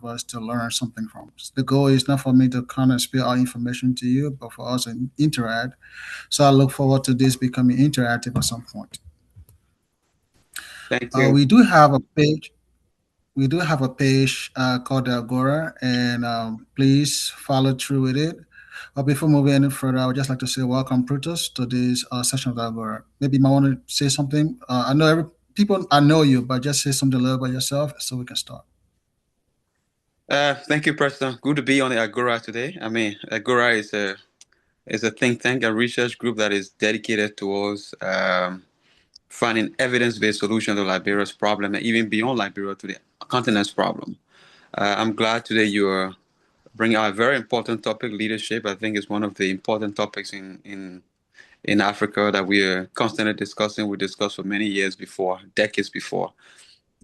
us to learn something from. The goal is not for me to kind of spill our information to you, but for us to interact. So I look forward to this becoming interactive at some point. Thank you. We do have a page. We do have a page called the Agora, and please follow through with it. Before moving any further, I would just like to say welcome, Brutus, to this session of the Agora. Maybe you might want to say something. I know every people I know you, but just say something a little about yourself so we can start. Thank you, Preston. Good to be on the Agora today. I mean, Agora is a think tank, a research group that is dedicated towards finding evidence-based solutions to Liberia's problem, and even beyond Liberia to the continent's problem. I'm glad today you are bringing out a very important topic, leadership. I think it's one of the important topics in Africa that we are constantly discussing. We discussed for many years before, decades before.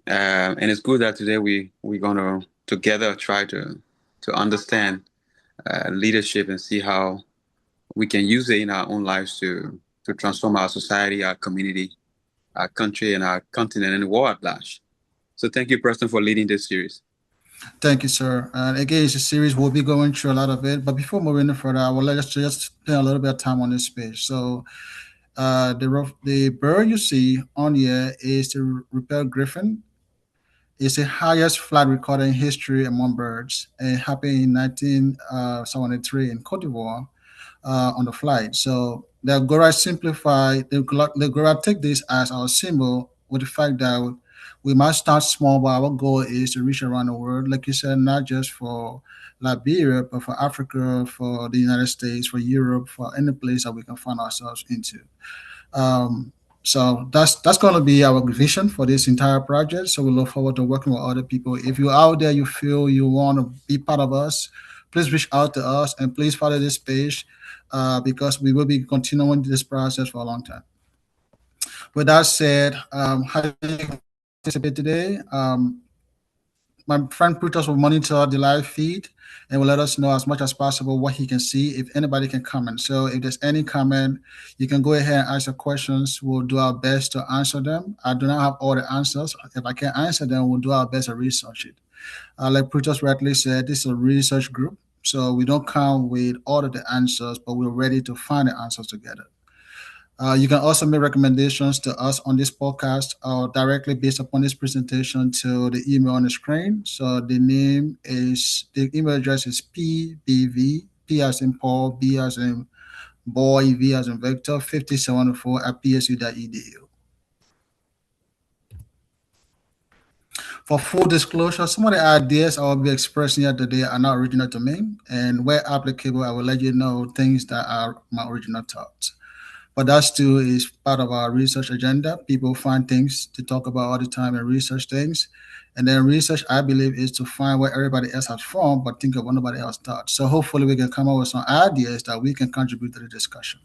And it's good that today we're going to together try to understand leadership and see how we can use it in our own lives to transform our society, our community, our country, and our continent, and the world at large. So thank you, Preston, for leading this series. Thank you, sir. And again, it's a series. We'll be going through a lot of it. But before moving further, I will let us just spend a little bit of time on this page. So the bird you see on here is the Rupert Griffin. It's the highest flight recorded in history among birds. It happened in 1973 in Cote d'Ivoire on the flight. So the Agora simplify, the Agora take this as our symbol with the fact that we must start small, but our goal is to reach around the world. Like you said, not just for Liberia, but for Africa, for the United States, for Europe, for any place that we can find ourselves into. Um, so that's going to be our vision for this entire project. So we look forward to working with other people. If you're out there, you feel you want to be part of us, please reach out to us and please follow this page because we will be continuing this process for a long time. With that said, how do you participate today? My friend Brutus will monitor the live feed and will let us know as much as possible what he can see, if anybody can comment. So if there's any comment, you can go ahead and ask your questions. We'll do our best to answer them. I do not have all the answers. If I can't answer them, we'll do our best to research it. Like Brutus rightly said, this is a research group. So we don't come with all of the answers, but we're ready to find the answers together. You can also make recommendations to us on this podcast or directly based upon this presentation to the email on the screen. So the email address is pbv, P as in Paul, B as in boy, V as in Victor, 5074 at psu.edu. For full disclosure, some of the ideas I will be expressing here today are not original to me, and where applicable, I will let you know things that are my original thoughts. But that still is part of our research agenda. People find things to talk about all the time and research things. And then research, I believe, is to find what everybody else has found, but think of what nobody else thought. So hopefully we can come up with some ideas that we can contribute to the discussion.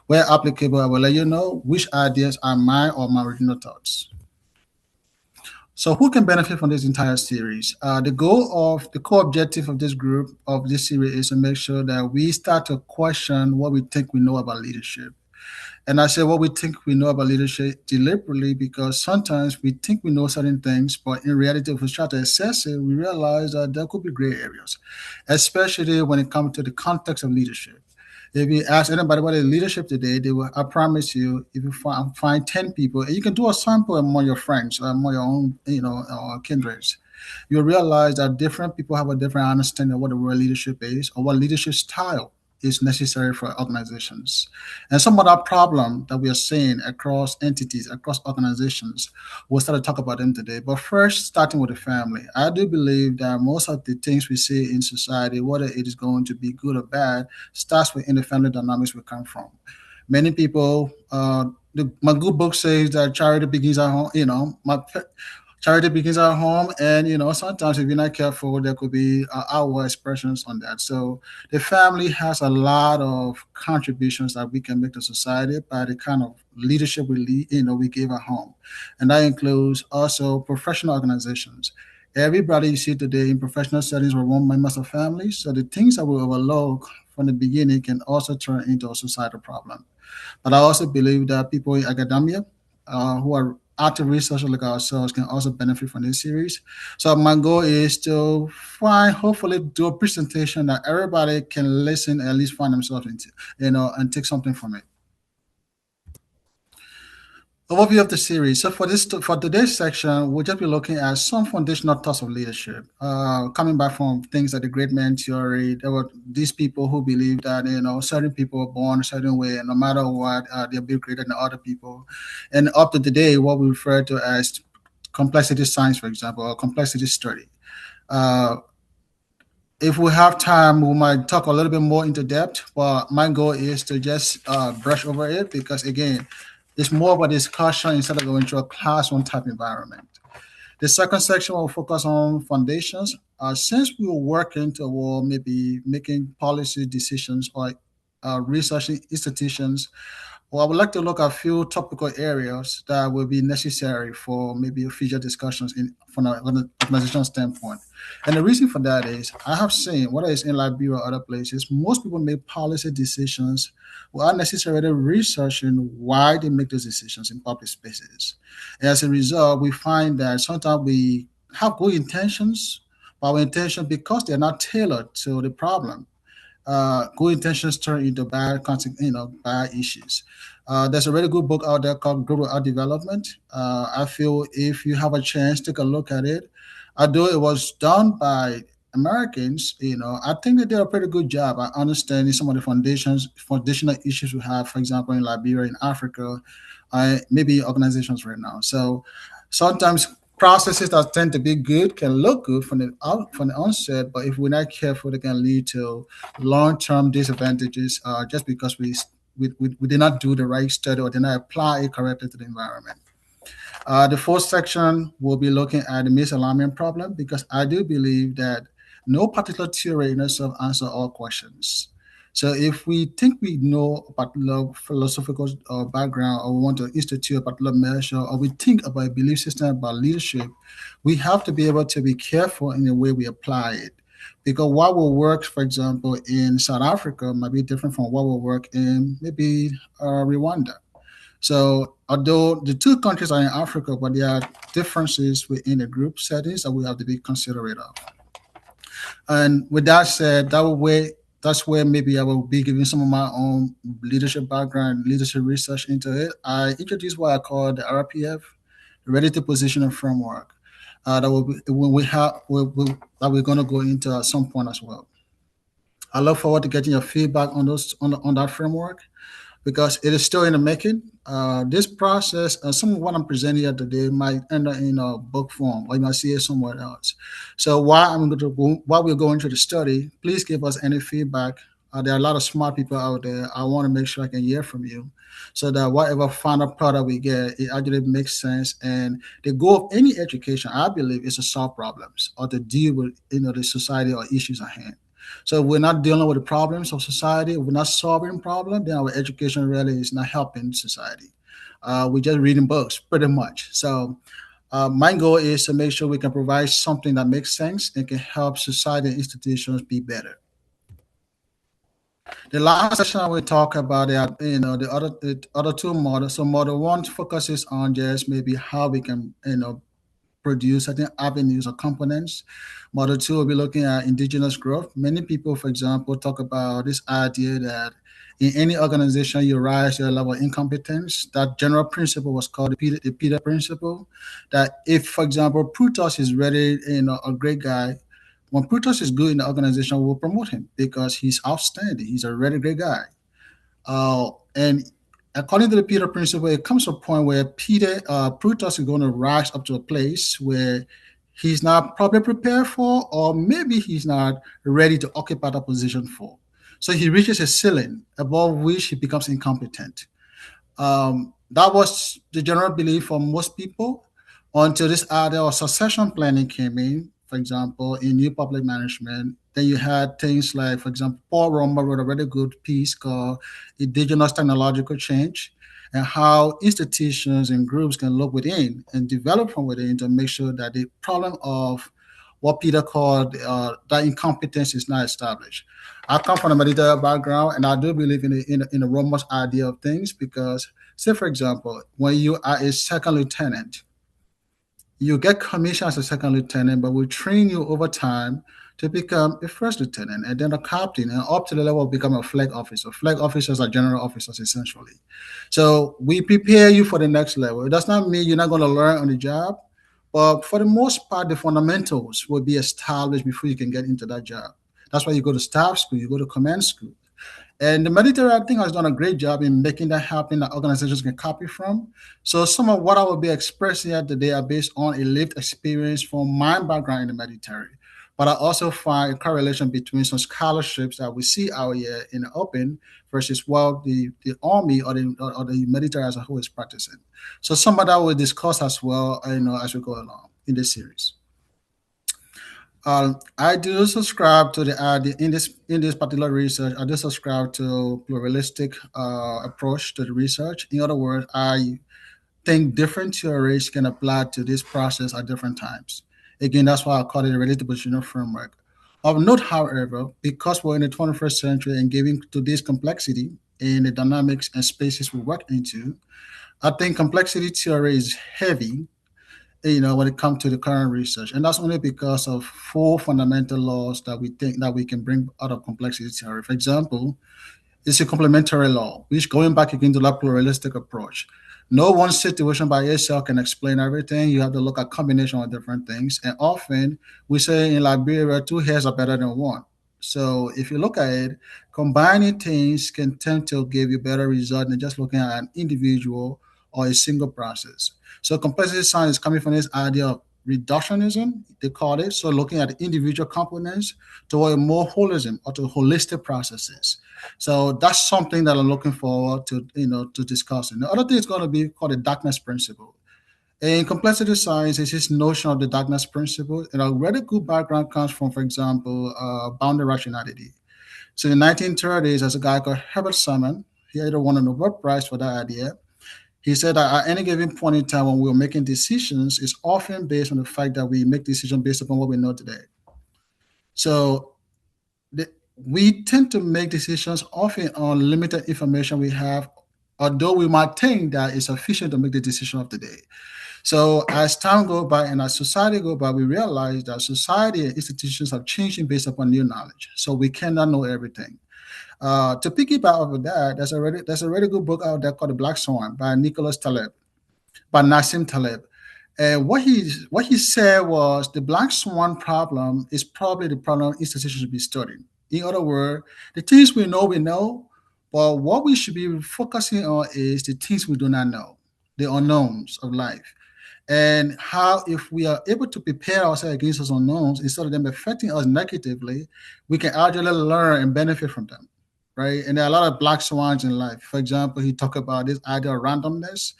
Where applicable, I will let you know which ideas are mine or my original thoughts. So who can benefit from this entire series? The core objective of this group, of this series, is to make sure that we start to question what we think we know about leadership. And I say what we think we know about leadership deliberately because sometimes we think we know certain things, but in reality, if we try to assess it, we realize that there could be gray areas, especially when it comes to the context of leadership. If you ask anybody what is leadership today, they will, I promise you, if you find 10 people, and you can do a sample among your friends, among your own, kindreds, you'll realize that different people have a different understanding of what the word leadership is or what leadership style is necessary for organizations. And some of that problem that we are seeing across entities, across organizations, we'll start to talk about them today. But first, starting with the family, I do believe that most of the things we see in society, whether it is going to be good or bad, starts within the family dynamics we come from. Many people, my good book says that charity begins at home. Charity begins at home, and sometimes if you're not careful, there could be outward expressions on that. So the family has a lot of contributions that we can make to society by the kind of leadership we give at home, and that includes also professional organizations. Everybody you see today in professional settings were one members of families, so the things that we overlook from the beginning can also turn into a societal problem. But I also believe that people in academia who are active researchers like ourselves can also benefit from this series. So my goal is to find, hopefully, do a presentation that everybody can listen and at least find themselves into, and take something from it. Overview of the series. So for today's section, we'll just be looking at some foundational thoughts of leadership. Coming back from things like the great man theory, there were these people who believe that certain people are born a certain way, and no matter what, they'll be greater than other people. And up to today, what we refer to as complexity science, for example, or complexity study. Uh, if we have time, we might talk a little bit more into depth. But my goal is to just brush over it because, again, it's more of a discussion instead of going to a classroom type environment. The second section will focus on foundations. Since we were working toward maybe making policy decisions or researching institutions, well, I would like to look at a few topical areas that will be necessary for maybe future discussions from an organizational standpoint. And the reason for that is I have seen, whether it's in Liberia or other places, most people make policy decisions without necessarily researching why they make those decisions in public spaces. And as a result, we find that sometimes we have good intentions, but our intention, because they're not tailored to the problem, good intentions turn into bad issues. There's a really good book out there called Global Art Development. I feel if you have a chance, take a look at it. Although it was done by Americans, I think they did a pretty good job at understanding some of the foundational issues we have, for example, in Liberia, in Africa, maybe organizations right now. So sometimes processes that tend to be good can look good from the onset, but if we're not careful, they can lead to long-term disadvantages just because we did not do the right study or did not apply it correctly to the environment. The fourth section will be looking at the misalignment problem because I do believe that no particular theory in itself answer all questions. So if we think we know a particular philosophical background or we want to institute a particular measure or we think about a belief system about leadership, we have to be able to be careful in the way we apply it. Because what will work, for example, in South Africa might be different from what will work in maybe Rwanda. So although the two countries are in Africa, but there are differences within the group settings that we have to be considerate of. And with that said, that's where maybe I will be giving some of my own leadership background, leadership research into it. I introduced what I call the RPF, the Ready to Position Framework. That will be when we have that we're going to go into at some point as well. I look forward to getting your feedback on those on that framework because it is still in the making. This process, some of what I'm presenting here today might end up in a book form, or you might see it somewhere else. So while we're going through the study, please give us any feedback. There are a lot of smart people out there. I want to make sure I can hear from you, so that whatever final product we get, it actually makes sense. And the goal of any education, I believe, is to solve problems or to deal with the society or issues at hand. So if we're not dealing with the problems of society, if we're not solving problems, then our education really is not helping society. We're just reading books, pretty much. So my goal is to make sure we can provide something that makes sense and can help society and institutions be better. The last section I will talk about the other two models. So model one focuses on just maybe how we can produce certain avenues or components. Model two will be looking at indigenous growth. Many people, for example, talk about this idea that in any organization you rise your level of incompetence. That general principle was called the Peter principle. That if, for example, Plutus is really a great guy, when Plutus is good in the organization, we'll promote him because he's outstanding. He's a really great guy. And according to the Peter principle, it comes to a point where Plutus is going to rise up to a place where he's not probably prepared for, or maybe he's not ready to occupy that position for. So he reaches a ceiling above which he becomes incompetent. That was the general belief for most people until this idea of succession planning came in. For example, in new public management, then you had things like, for example, Paul Romer wrote a really good piece called Indigenous Technological Change and how institutions and groups can look within and develop from within to make sure that the problem of what Peter called that incompetence is not established. I come from a military background, and I do believe in the Romer's idea of things because Say, for example, when you are a second lieutenant, you get commissioned as a second lieutenant, but we train you over time to become a first lieutenant and then a captain and up to the level of become a flag officer. Flag officers are general officers essentially. So we prepare you for the next level. It does not mean you're not going to learn on the job, but for the most part, the fundamentals will be established before you can get into that job. That's why you go to staff school, you go to command school. And the military, I think, has done a great job in making that happen that organizations can copy from. So some of what I will be expressing here today are based on a lived experience from my background in the military. But I also find a correlation between some scholarships that we see out here in the open versus what the army or the military as a whole is practicing. So some of that we'll discuss as well, as we go along in this series. I do subscribe to in this particular research. I do subscribe to pluralistic approach to the research. In other words, I think different theories can apply to this process at different times. Again, that's why I call it a relative positional framework. Of note, however, because we're in the 21st century and giving to this complexity in the dynamics and spaces we work into, I think complexity theory is heavy, when it comes to the current research. And that's only because of four fundamental laws that we think that we can bring out of complexity theory. For example, it's a complementary law, which going back again to that pluralistic approach. No one situation by itself can explain everything. You have to look at combination of different things. And often we say in Liberia, two hairs are better than one. So if you look at it, combining things can tend to give you better result than just looking at an individual or a single process. So complexity science is coming from this idea of reductionism, they call it. So looking at the individual components toward a more holism or to holistic processes. So that's something that I'm looking forward to, to discussing. The other thing is going to be called the darkness principle. In complexity science, is this notion of the darkness principle. And a really good background comes from, for example, boundary rationality. So in the 1930s, there's a guy called Herbert Simon. He either won a Nobel Prize for that idea. He said that at any given point in time when we're making decisions, it's often based on the fact that we make decisions based upon what we know today. So we tend to make decisions often on limited information we have, although we might think that it's sufficient to make the decision of the day. So as time goes by and as society goes by, we realize that society and institutions are changing based upon new knowledge. So we cannot know everything. To piggyback off of that, there's a really good book out there called The Black Swan by Nassim Taleb. And what he said was the black swan problem is probably the problem institutions should be studying. In other words, the things we know, but what we should be focusing on is the things we do not know, the unknowns of life. And how, if we are able to prepare ourselves against those unknowns instead of them affecting us negatively, we can actually learn and benefit from them, right? And there are a lot of black swans in life. For example, he talked about this idea of randomness.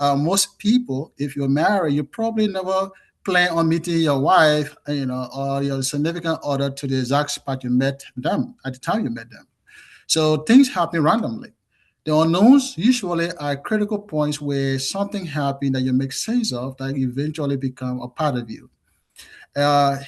Most people, if you're married, you probably never plan on meeting your wife, or your significant other to the exact spot you met them at the time you met them. So things happen randomly. The unknowns usually are critical points where something happened that you make sense of that eventually become a part of you.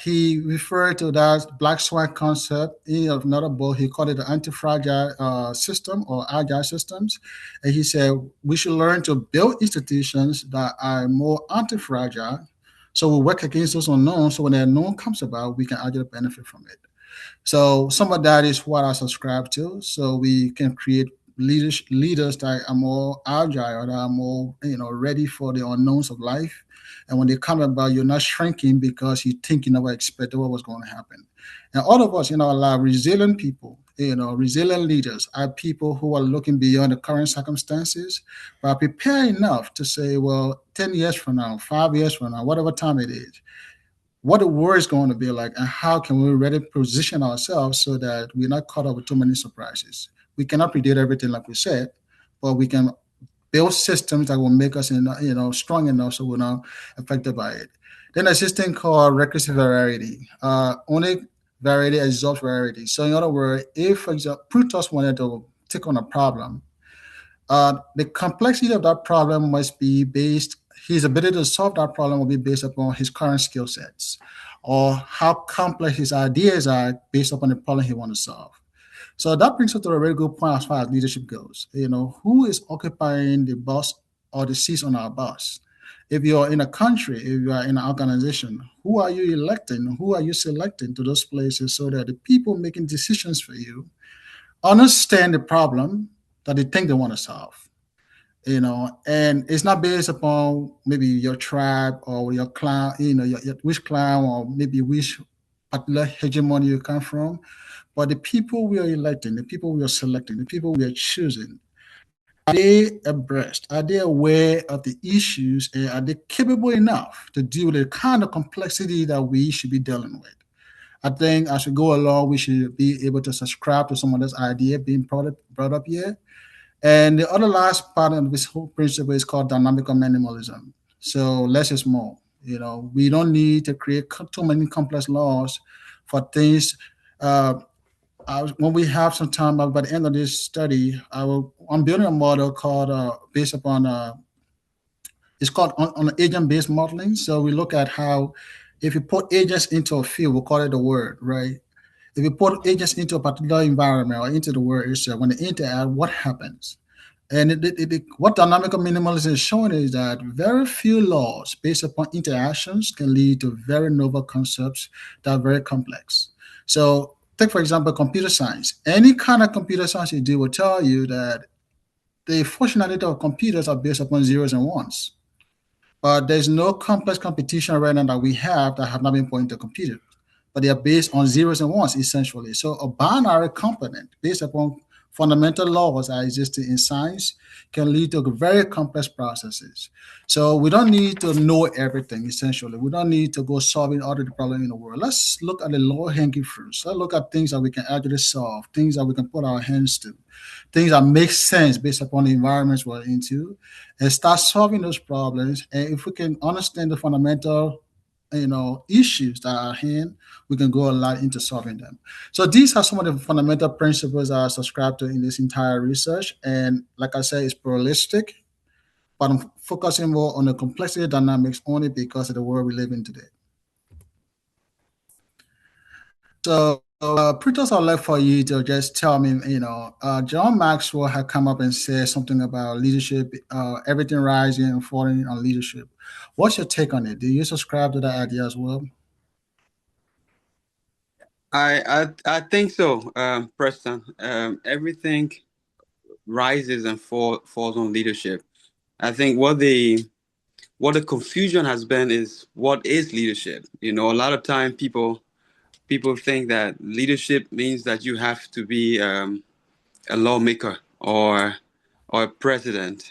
He referred to that black swan concept in another book. He called it the anti-fragile system or agile systems. And he said we should learn to build institutions that are more anti-fragile. So we work against those unknowns. So when the unknown comes about, we can actually benefit from it. So some of that is what I subscribe to. So we can create leaders that are more agile, that are more ready for the unknowns of life. And when they come about, you're not shrinking because you think you never expected what was going to happen. And all of us, are resilient people. Resilient leaders are people who are looking beyond the current circumstances, but are prepared enough to say, well, 10 years from now, 5 years from now, whatever time it is, what the world is going to be like, and how can we really position ourselves so that we're not caught up with too many surprises. We cannot predict everything, like we said, but we can build systems that will make us, strong enough so we're not affected by it. Then there's this thing called recursive variety. Only variety absorbs variety. So in other words, if, for example, Plutus wanted to take on a problem, the complexity of that problem must be based, his ability to solve that problem will be based upon his current skill sets or how complex his ideas are based upon the problem he wants to solve. So that brings us to a very good point as far as leadership goes. Who is occupying the bus or the seats on our bus? If you're in a country, if you are in an organization, who are you electing? Who are you selecting to those places so that the people making decisions for you understand the problem that they think they want to solve? And it's not based upon maybe your tribe or your clan, which clan or maybe which particular hegemony you come from, but the people we are electing, the people we are selecting, the people we are choosing, are they abreast? Are they aware of the issues? And are they capable enough to deal with the kind of complexity that we should be dealing with? I think as we go along, we should be able to subscribe to some of this idea being brought up here. And the other last part of this whole principle is called dynamical minimalism. So less is more. We don't need to create too many complex laws for things. Uh, when we have some time by the end of this study, I'm building a model called based upon it's called on agent based modeling. So we look at how if you put agents into a field, we call it a word, right? If you put agents into a particular environment or into the word itself, when they interact, what happens? And what dynamical minimalism is showing is that very few laws based upon interactions can lead to very novel concepts that are very complex. So, take for example computer science. Any kind of computer science you do will tell you that the functionality of computers are based upon zeros and ones. But there's no complex competition right now that we have not been put into computers. But they are based on zeros and ones essentially. So a binary component based upon fundamental laws that exist in science can lead to very complex processes. So we don't need to know everything essentially. We don't need to go solving all the problems in the world. Let's look at the low hanging fruits. Let's look at things that we can actually solve, things that we can put our hands to, things that make sense based upon the environments we're into, and start solving those problems. And if we can understand the fundamental, issues that are in, we can go a lot into solving them. So these are some of the fundamental principles that I subscribe to in this entire research. And like I said, it's pluralistic, but I'm focusing more on the complexity dynamics only because of the world we live in today. So, Pritos, I'd like for you to just tell me, John Maxwell had come up and said something about leadership, everything rising and falling on leadership. What's your take on it? Do you subscribe to that idea as well? I think so, Preston. Everything rises and falls on leadership. I think what the confusion has been is what is leadership. A lot of time people think that leadership means that you have to be a lawmaker or a president.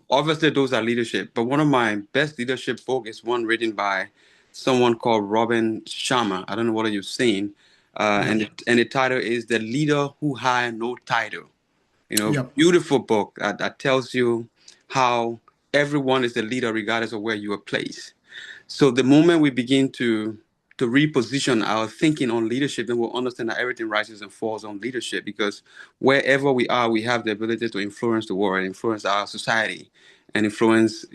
Obviously, those are leadership. But one of my best leadership book is one written by someone called Robin Sharma. I don't know whether you've seen. And Yep. the title is "The Leader Who Had No Title." Yep. Beautiful book that tells you how everyone is the leader regardless of where you are placed. So the moment we begin to reposition our thinking on leadership, then we'll understand that everything rises and falls on leadership. Because wherever we are, we have the ability to influence the world, influence our society, and influence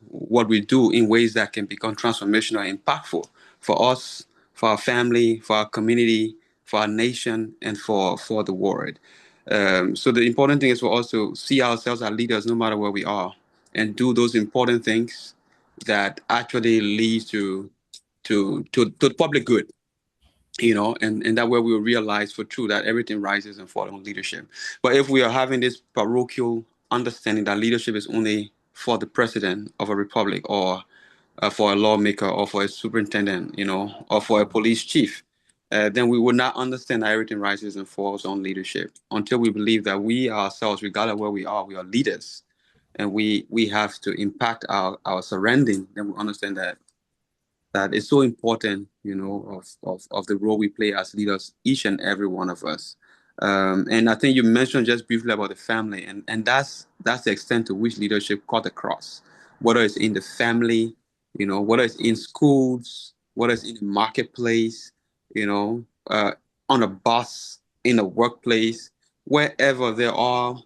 what we do in ways that can become transformational and impactful for us, for our family, for our community, for our nation, and for the world. So the important thing is for us to see ourselves as leaders, no matter where we are, and do those important things that actually leads to public good, and that way we will realize for true that everything rises and falls on leadership. But if we are having this parochial understanding that leadership is only for the president of a republic, or for a lawmaker, or for a superintendent, or for a police chief, then we would not understand that everything rises and falls on leadership until we believe that we ourselves, regardless of where we are leaders, and we have to impact our surrounding. Then we understand that it's so important, of the role we play as leaders, each and every one of us. And I think you mentioned just briefly about the family, and that's the extent to which leadership cut across, whether it's in the family, whether it's in schools, whether it's in the marketplace, on a bus, in a workplace, wherever there are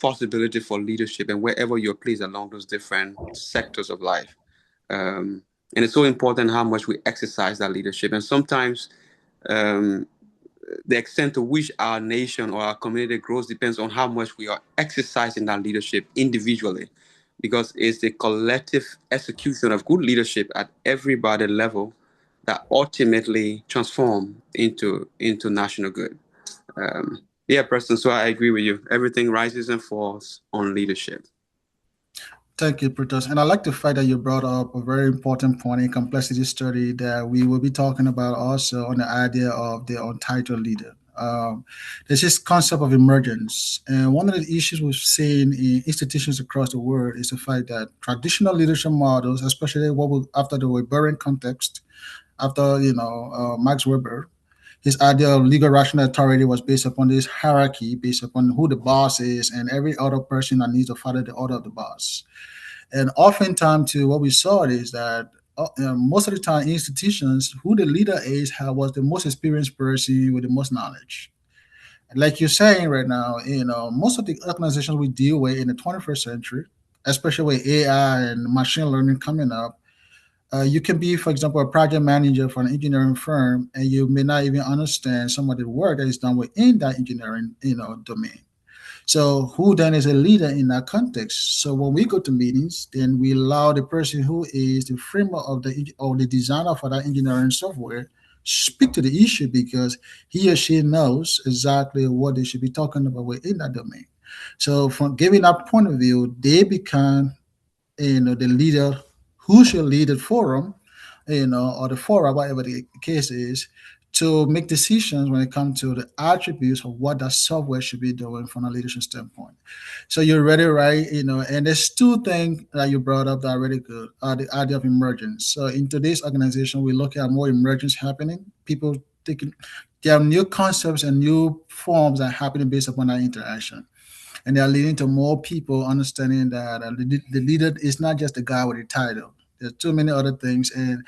possibility for leadership, and wherever you're placed along those different sectors of life. Um, and it's so important how much we exercise that leadership. And sometimes um, the extent to which our nation or our community grows depends on how much we are exercising that leadership individually, because it's the collective execution of good leadership at everybody level that ultimately transform into national good. Yeah, Preston. So I agree with you. Everything rises and falls on leadership. Thank you, Brutus. And I like the fact that you brought up a very important point in complexity study that we will be talking about also on the idea of the untitled leader. There's this concept of emergence. And one of the issues we've seen in institutions across the world is the fact that traditional leadership models, especially after the Weberian context, after, Max Weber, his idea of legal rational authority was based upon this hierarchy, based upon who the boss is, and every other person that needs to follow the order of the boss. And oftentimes, too, what we saw is that most of the time, institutions, who the leader is, was the most experienced person with the most knowledge. Like you're saying right now, most of the organizations we deal with in the 21st century, especially with AI and machine learning coming up, you can be, for example, a project manager for an engineering firm, and you may not even understand some of the work that is done within that engineering, domain. So who then is a leader in that context? So when we go to meetings, then we allow the person who is the framer of the designer for that engineering software speak to the issue because he or she knows exactly what they should be talking about within that domain. So from giving that point of view, they become the leader who should lead the forum, or the forum, whatever the case is, to make decisions when it comes to the attributes of what that software should be doing from a leadership standpoint. So you're really right, and there's two things that you brought up that are really good. The idea of emergence. So in today's organization, we look at more emergence happening. People taking there are new concepts and new forms that are happening based upon that interaction, and they are leading to more people understanding that the leader is not just the guy with the title. There's too many other things, and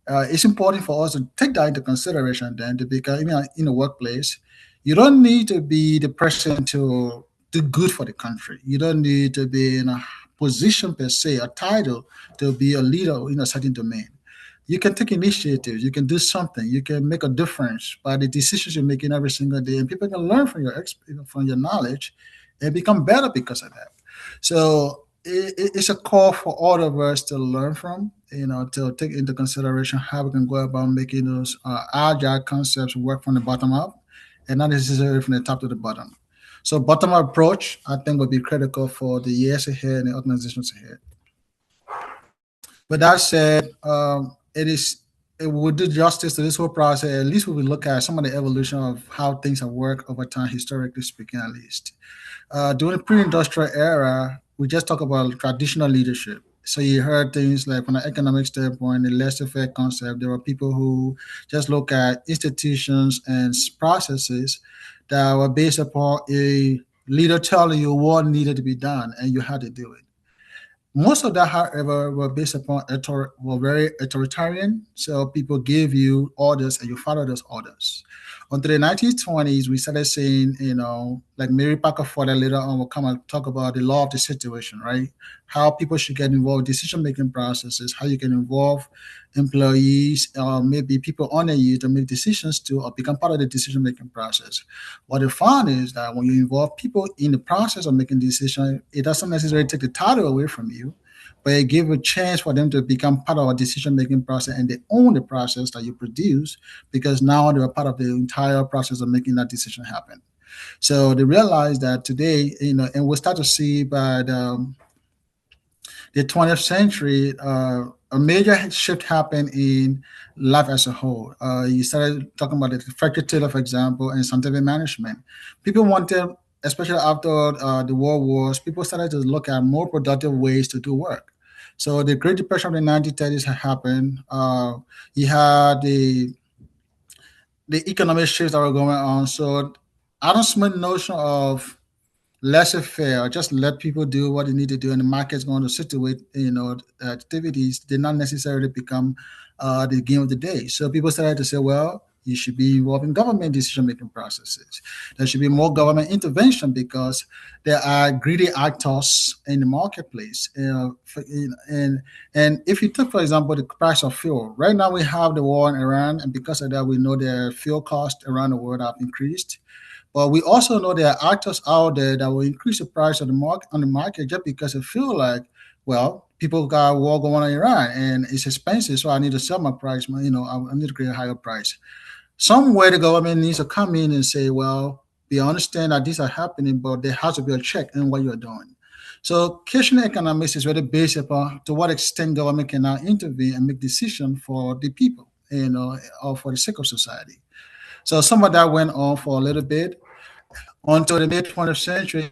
it's important for us to take that into consideration. Then, to because even in the workplace, you don't need to be the person to do good for the country. You don't need to be in a position per se, a title to be a leader in a certain domain. You can take initiatives. You can do something. You can make a difference by the decisions you're making every single day, and people can learn from from your knowledge, and become better because of that. So it's a call for all of us to learn from, to take into consideration how we can go about making those agile concepts work from the bottom up, and not necessarily from the top to the bottom. So bottom up approach, I think, would be critical for the years ahead and the organizations ahead. But that said, it would do justice to this whole process. At least we will look at some of the evolution of how things have worked over time, historically speaking, at least. During the pre-industrial era, we just talk about traditional leadership. So you heard things like from an economic standpoint, the laissez-faire concept. There were people who just look at institutions and processes that were based upon a leader telling you what needed to be done, and you had to do it. Most of that, however, were based upon were very authoritarian. So people gave you orders and you follow those orders. Until the 1920s, we started seeing, like Mary Parker Ford later on will come and talk about the law of the situation, right? How people should get involved in decision-making processes, how you can involve employees, or maybe people under you to make decisions to or become part of the decision-making process. What they found is that when you involve people in the process of making decisions, it doesn't necessarily take the title away from you, but it gives a chance for them to become part of a decision making process, and they own the process that you produce because now they're part of the entire process of making that decision happen. So they realize that today, and we'll start to see by the 20th century, a major shift happened in life as a whole. You started talking about the Frederick Taylor, for example, and scientific management. People wanted, especially after the World Wars, people started to look at more productive ways to do work. So the Great Depression of the 1930s had happened. You had the economic shifts that were going on. So Adam Smith's notion of laissez-faire, just let people do what they need to do, and the market's going to situate, activities did not necessarily become the game of the day. So people started to say, well, You should be involved in government decision making processes. There should be more government intervention because there are greedy actors in the marketplace. And if you take, for example, the price of fuel, right now we have the war in Iran, and because of that, we know the fuel costs around the world have increased. But we also know there are actors out there that will increase the price of the market on the market just because they feel like, well, people got a war going on in Iran and it's expensive, so I need to sell my price. I need to create a higher price. Somewhere the government needs to come in and say, well, we understand that these are happening, but there has to be a check in what you're doing. So Keynesian economics is really based upon to what extent government can now intervene and make decisions for the people, or for the sake of society. So some of that went on for a little bit until the mid 20th century.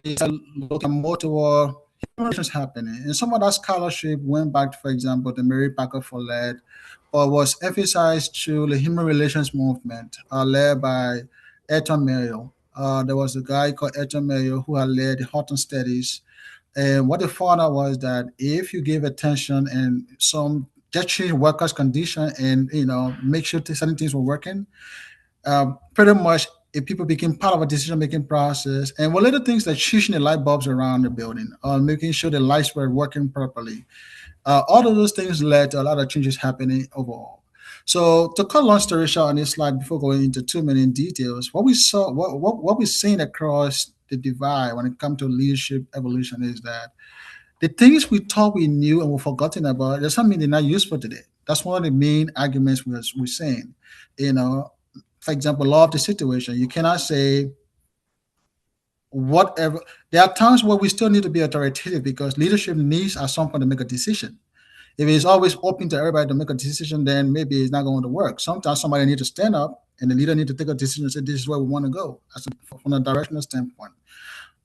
Looking more toward human relations happening, and some of that scholarship went back, for example, the Mary Parker Follett, or was emphasized through the human relations movement led by Eton Mayo. There was a guy called Eton Mayo who had led the Houghton studies, and what they found out was that if you give attention and some just change workers' condition and make sure certain things were working, pretty much if people became part of a decision making process. And one of the things that changing the light bulbs around the building, making sure the lights were working properly, all of those things led to a lot of changes happening overall. So to cut long story short on this slide, before going into too many details, what we saw, what we're seeing across the divide when it comes to leadership evolution is that the things we thought we knew and were forgotten about, there's something they're not useful today. That's one of the main arguments we're saying. You know, for example, law of the situation. You cannot say whatever. There are times where we still need to be authoritative because leadership needs at some point to make a decision. If it's always open to everybody to make a decision, then maybe it's not going to work. Sometimes somebody needs to stand up and the leader needs to take a decision and say, this is where we want to go from a directional standpoint.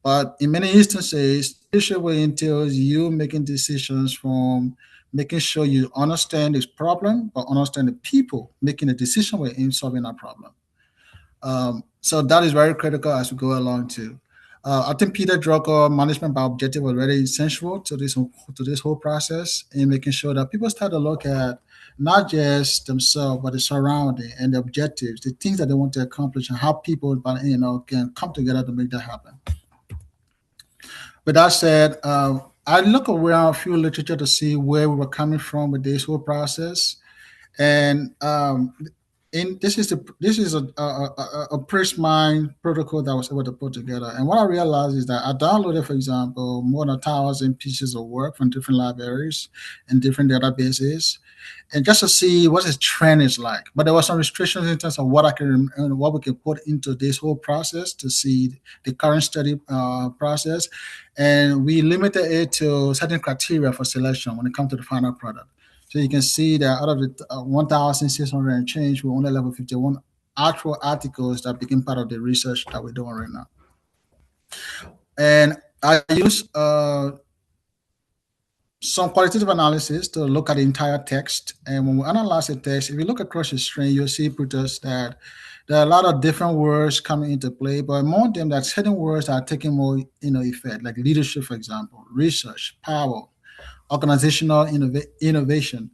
But in many instances, leadership will entail you making decisions from making sure you understand this problem, but understand the people making a decision in solving that problem. So that is very critical as we go along too. I think Peter Drucker management by objective was very essential to this whole process in making sure that people start to look at not just themselves but the surrounding and the objectives, the things that they want to accomplish, and how people can come together to make that happen. With that said, I look around a few literature to see where we were coming from with this whole process, and this is a Prismine protocol that I was able to put together. And what I realized is that I downloaded, for example, more than 1,000 pieces of work from different libraries and different databases, and just to see what this trend is like. But there were some restrictions in terms of what we can put into this whole process to see the current study process, and we limited it to certain criteria for selection when it comes to the final product. So you can see that out of the 1,600 and change, we only level 51 actual articles that became part of the research that we're doing right now. And I use some qualitative analysis to look at the entire text. And when we analyze the text, if you look across the string, you'll see, Brutus, that there are a lot of different words coming into play, but among them, there are certain words that are taking more effect, like leadership, for example, research, power, organizational innovation.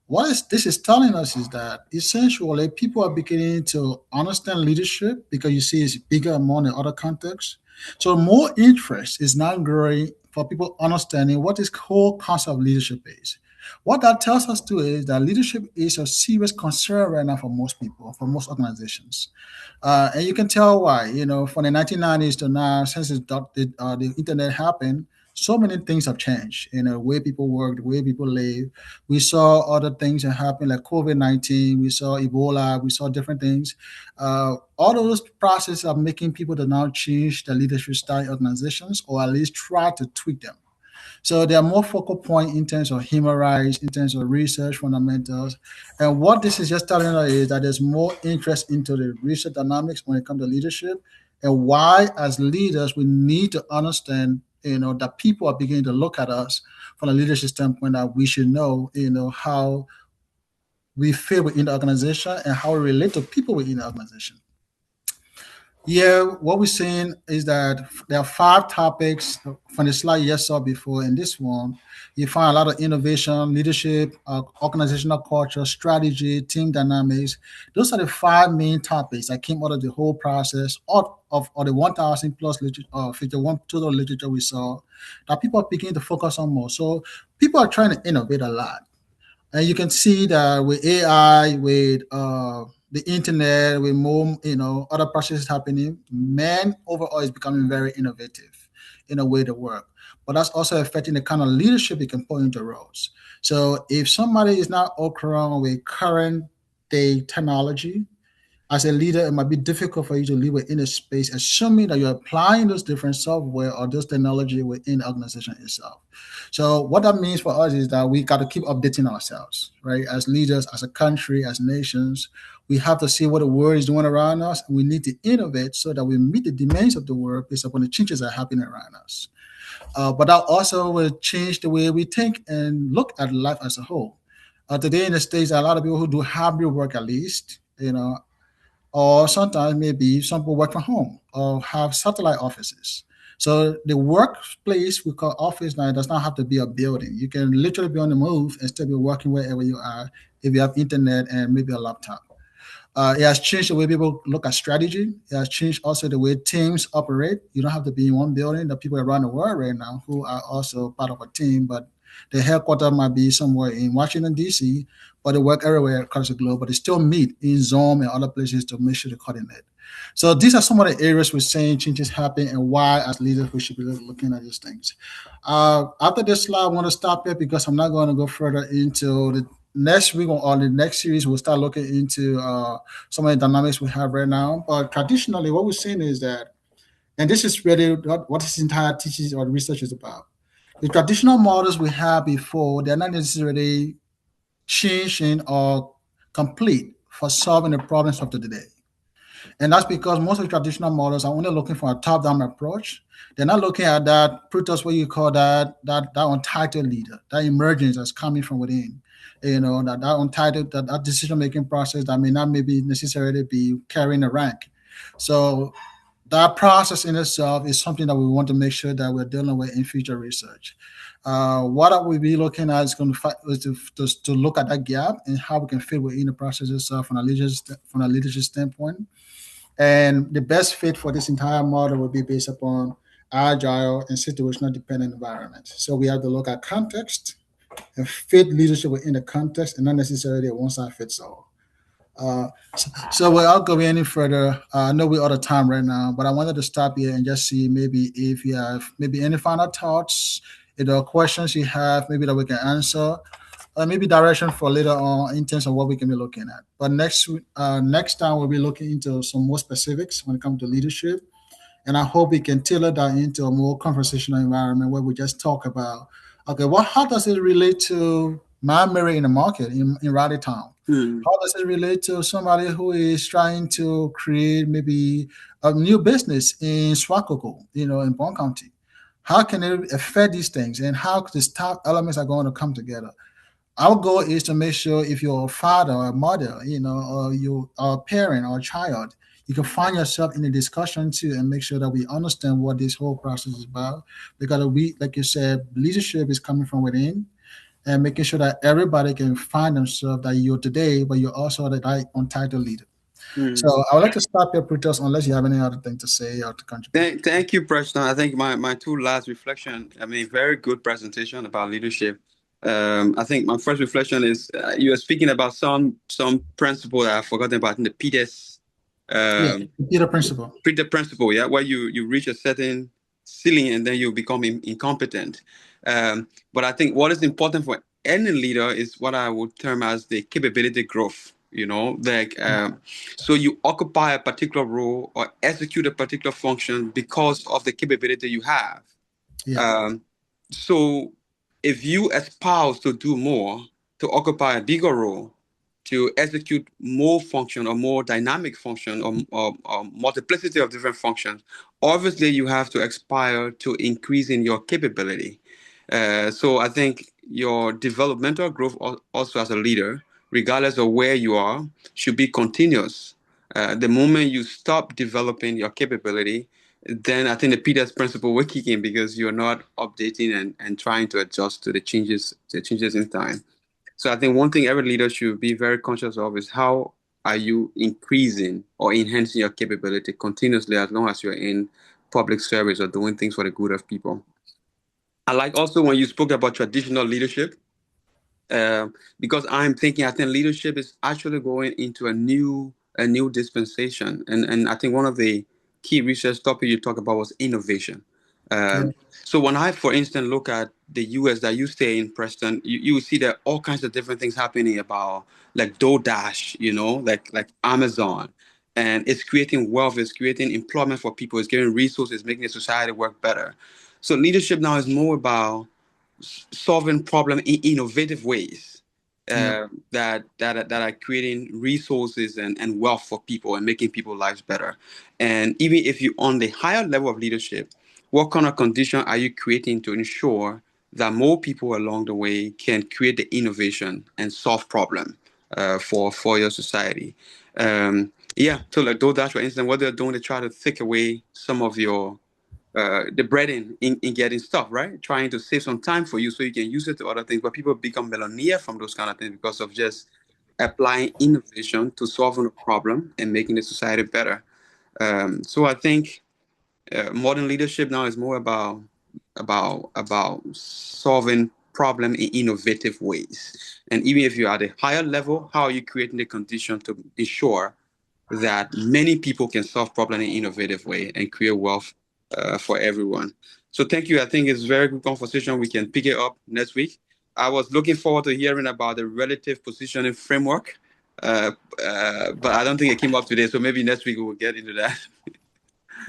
This is telling us is that essentially people are beginning to understand leadership because you see it's bigger among the other contexts. So more interest is now growing for people understanding what this whole concept of leadership is. What that tells us too is that leadership is a serious concern right now for most people, for most organizations. And you can tell why. From the 1990s to now, since the internet happened, so many things have changed. The way people work, the way people live. We saw other things that happened, like COVID-19. We saw Ebola. We saw different things. All those processes are making people to now change their leadership style organizations, or at least try to tweak them. So there are more focal point in terms of human rights, in terms of research fundamentals. And what this is just telling us is that there's more interest into the research dynamics when it comes to leadership, and why, as leaders, we need to understand, that people are beginning to look at us from a leadership standpoint, that we should know, how we fit within the organization and how we relate to people within the organization. Yeah, what we're saying is that there are 5 topics from the slide you just saw before. In this one, You find a lot of innovation, leadership, organizational culture, strategy, team dynamics. Those are the five main topics that came out of the whole process of the 1,000 plus literature, 51 total literature we saw that people are beginning to focus on more. So people are trying to innovate a lot. And you can see that with AI, with the internet, with more, other processes happening, man overall is becoming very innovative in a way to work. But that's also affecting the kind of leadership you can put into roles. So if somebody is not occurring with current day technology, as a leader, it might be difficult for you to lead within a space, assuming that you're applying those different software or those technology within the organization itself. So what that means for us is that we got to keep updating ourselves, right? As leaders, as a country, as nations, we have to see what the world is doing around us, and we need to innovate so that we meet the demands of the world based upon the changes that are happening around us. But that also will change the way we think and look at life as a whole. Today in the States, there are a lot of people who do hybrid work at least, or sometimes maybe some people work from home or have satellite offices. So the workplace we call office now does not have to be a building. You can literally be on the move and still be working wherever you are if you have internet and maybe a laptop. It has changed the way people look at strategy. It has changed also the way teams operate. You don't have to be in one building. The people around the world right now who are also part of a team, but the headquarters might be somewhere in Washington, D.C., but they work everywhere across the globe, but they still meet in Zoom and other places to make sure they coordinate. So these are some of the areas we're saying changes happen and why, as leaders, we should be looking at these things. After this slide, I want to stop here because I'm not going to go further into the next week or the next series. We'll start looking into some of the dynamics we have right now. But traditionally, what we're seeing is that, and this is really what this entire teaching or research is about. The traditional models we had before, they're not necessarily changing or complete for solving the problems of today. And that's because most of the traditional models are only looking for a top-down approach. They're not looking at that Protos, what you call that untitled leader, that emergence that's coming from within. That untitled, that decision-making process that may not maybe necessarily be carrying a rank. So that process in itself is something that we want to make sure that we're dealing with in future research. What we be looking at is going to look at that gap and how we can fit within the process itself from a leadership standpoint. And the best fit for this entire model will be based upon agile and situational dependent environments. So we have to look at context and fit leadership within the context and not necessarily a one size fits all. So without going any further, I know we're out of time right now, but I wanted to stop here and just see maybe if you have maybe any final thoughts, if there are questions you have, maybe that we can answer, or maybe direction for later on in terms of what we can be looking at. But next time we'll be looking into some more specifics when it comes to leadership, and I hope we can tailor that into a more conversational environment where we just talk about, okay, how does it relate to my mirror in the market in Raleigh Town? Mm. How does it relate to somebody who is trying to create maybe a new business in Swakoko, in Bond County? How can it affect these things and how these top elements are going to come together? Our goal is to make sure if you're a father or a mother, or you are a parent or a child, you can find yourself in the discussion too and make sure that we understand what this whole process is about. Because we, like you said, leadership is coming from within and making sure that everybody can find themselves that you're today, but you're also the right untitled leader. So Mm. I would like to stop here, Brutus, unless you have any other thing to say or to contribute. Thank you, Preston. I think my two last reflection. I mean, very good presentation about leadership. I think my first reflection is you were speaking about some principle that I've forgotten about in the Peters Yeah, um, Peter principle. Peter principle. Yeah, where you reach a certain ceiling and then you become incompetent. But I think what is important for any leader is what I would term as the capability growth. So you occupy a particular role or execute a particular function because of the capability you have. Yeah, Um, so if you espouse to do more, to occupy a bigger role, to execute more function or more dynamic function or multiplicity of different functions, obviously you have to aspire to increasing your capability. So I think your developmental growth also as a leader, regardless of where you are, should be continuous. The moment you stop developing your capability, then I think the Peters principle will kick in because you're not updating and trying to adjust to the changes in time. So I think one thing every leader should be very conscious of is how are you increasing or enhancing your capability continuously as long as you're in public service or doing things for the good of people. I like also when you spoke about traditional leadership, because I think leadership is actually going into a new dispensation, and I think one of the key research topics you talk about was innovation. Yeah, So when I, for instance, look at the U.S. that you stay in, Preston, you will see that all kinds of different things happening about like DoorDash, like Amazon, and it's creating wealth, it's creating employment for people, it's giving resources, making the society work better. So leadership now is more about solving problem in innovative ways, yeah, that are creating resources and wealth for people and making people's lives better. And even if you're on the higher level of leadership, what kind of condition are you creating to ensure that more people along the way can create the innovation and solve problem for your society? Yeah, so like DoorDash, for instance, what they're doing, they try to take away some of your the bread in getting stuff, right? Trying to save some time for you so you can use it to other things. But people become millionaire from those kind of things because of just applying innovation to solving a problem and making the society better. So I think modern leadership now is more about solving problem in innovative ways. And even if you're at a higher level, how are you creating the condition to ensure that many people can solve problem in innovative way and create wealth for everyone. So thank you. I think it's a very good conversation. We can pick it up next week. I was looking forward to hearing about the relative positioning framework, uh, but I don't think it came up today. So maybe next week we will get into that.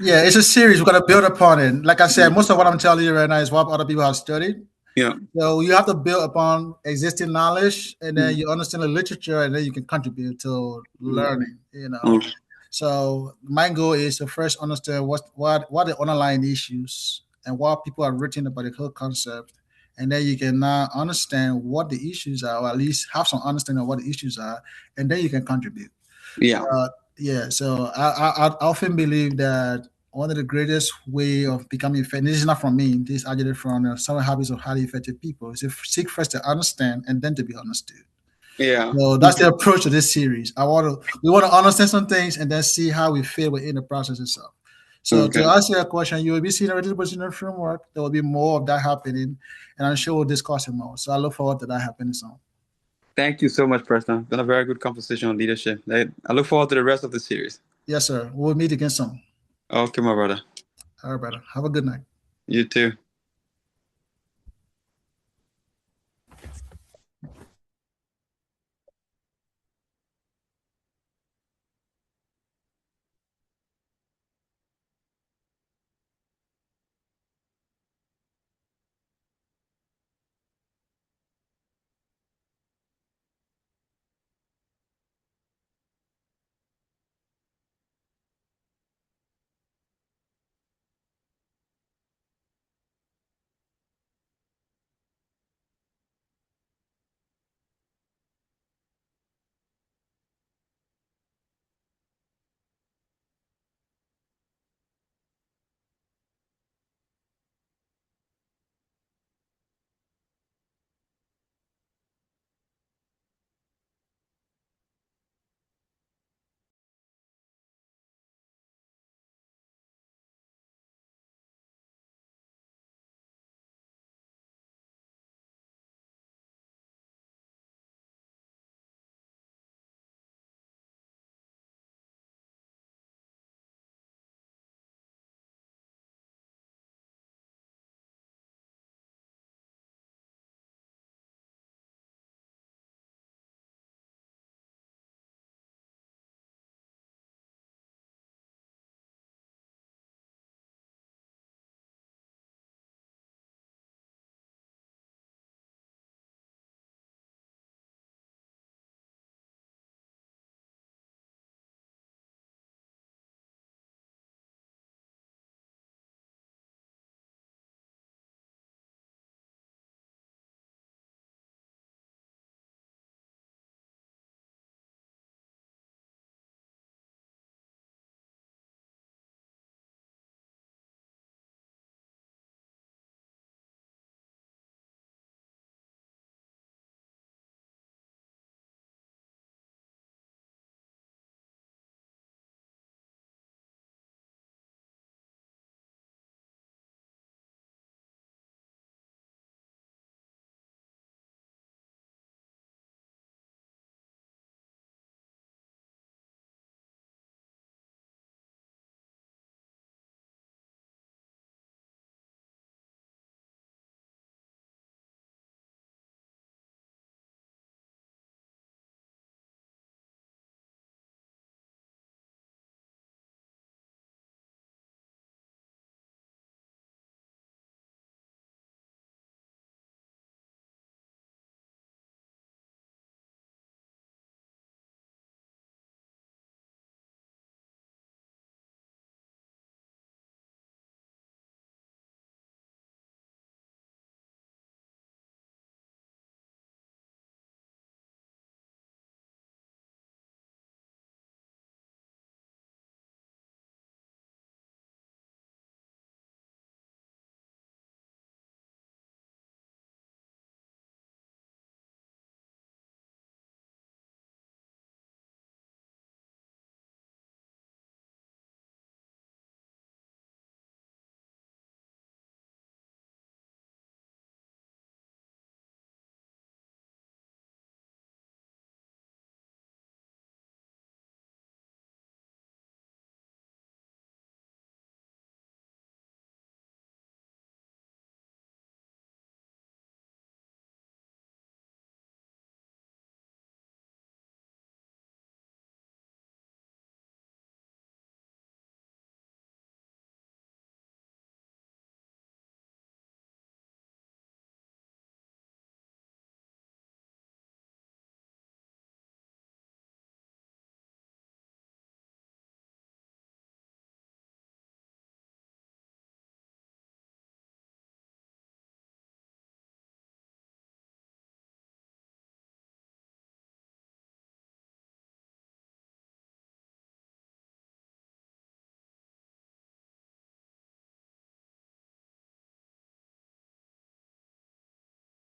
yeah. It's a series. We're gonna build upon it. Like I said, most of what I'm telling you right now is what other people have studied. Yeah. So you have to build upon existing knowledge, and then Mm, you understand the literature, and then you can contribute to mm, learning. You know. mm. So my goal is to first understand what the underlying issues and what people are written about the whole concept, and then you can now understand what the issues are, or at least have some understanding of what the issues are, and then you can contribute. Yeah. Uh, yeah, so I often believe that one of the greatest way of becoming effective, this is not from me, this is actually from Seven Habits of Highly Effective People, is to seek first to understand and then to be understood. Yeah. So that's the approach to this series. We want to understand some things and then see how we feel within the process itself. So to Okay. answer your question, you will be seeing a little bit in the framework. There will be more of that happening, and I'm sure we'll discuss it more. So I look forward to that happening soon. Thank you so much, Preston. Been a very good conversation on leadership. I look forward to the rest of the series. Yes, sir. We'll meet again soon. Okay, my brother. All right, brother. Have a good night. You too.